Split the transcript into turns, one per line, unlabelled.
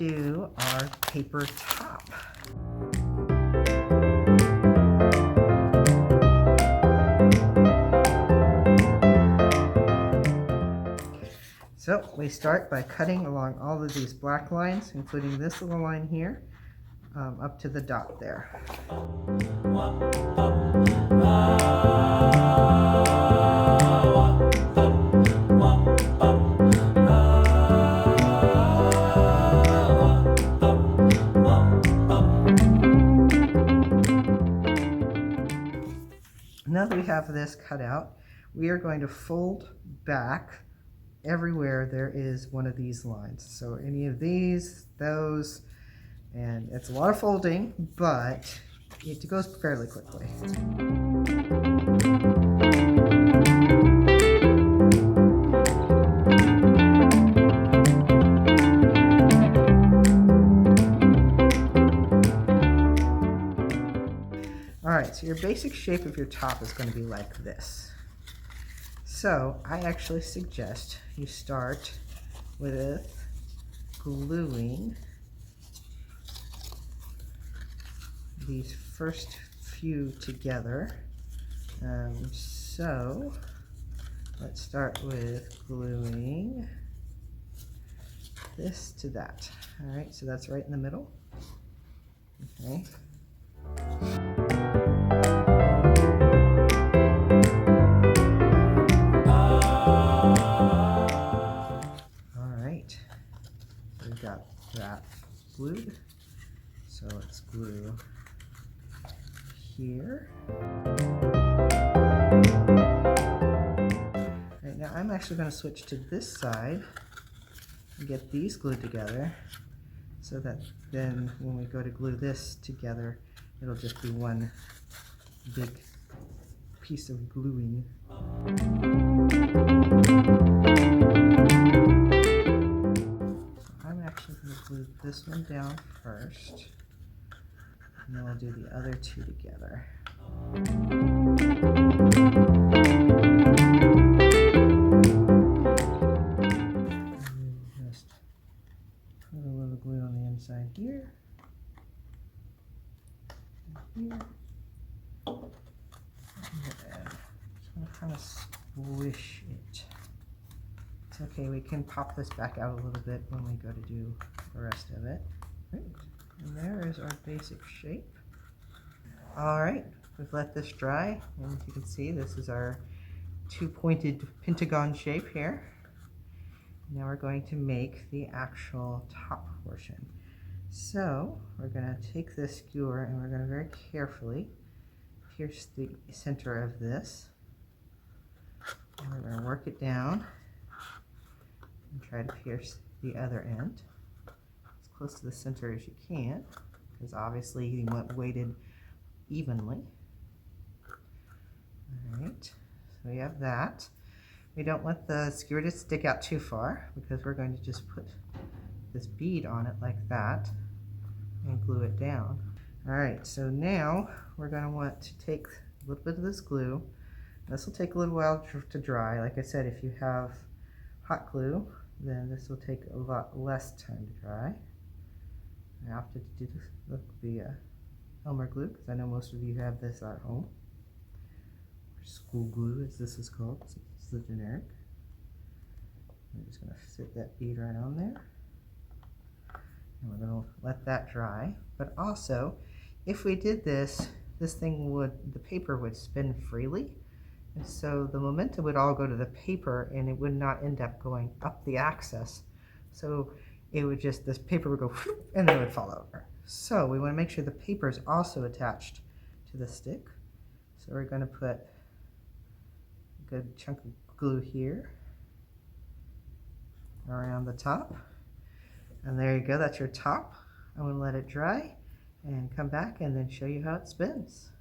do our paper top. So we start by cutting along all of these black lines, including this little line here, up to the dot there. Now that we have this cut out, we are going to fold back everywhere there is one of these lines. So any of these, those, and it's a lot of folding, but it goes fairly quickly. Alright, so your basic shape of your top is going to be like this. So I actually suggest you start with gluing these first few together. So let's start with gluing this to that. Alright, so that's right in the middle. Okay. We've got that glued, so let's glue here. Right, now I'm actually going to switch to this side and get these glued together so that then when we go to glue this together, it'll just be one big piece of gluing. I'm actually going to glue this one down first, and then we'll do the other two together. Just put a little glue on the inside here, and here, and just want to kind of squish it. It's okay, we can pop this back out a little bit when we go to do the rest of it. Right. And there is our basic shape. Alright, we've let this dry, and as you can see, this is our two-pointed pentagon shape here. Now we're going to make the actual top portion. So we're going to take this skewer and we're going to very carefully pierce the center of this. And we're going to work it down and try to pierce the other end as close to the center as you can, because obviously you want weighted evenly. Alright, so we have that. We don't want the skewer to stick out too far because we're going to just put this bead on it like that and glue it down. Alright, so now we're going to want to take a little bit of this glue. This will take a little while to dry. Like I said, if you have hot glue, then this will take a lot less time to dry. I opted to do this with the Elmer glue because I know most of you have this at home. Or school glue, as this is called. This is the generic. I'm just going to sit that bead right on there. And we're going to let that dry. But also, if we did this, the paper would spin freely. And so the momentum would all go to the paper and it would not end up going up the axis. So it would just, this paper would go and then it would fall over. So we want to make sure the paper is also attached to the stick. So we're going to put a good chunk of glue here around the top. And there you go, that's your top. I'm going to let it dry and come back and then show you how it spins.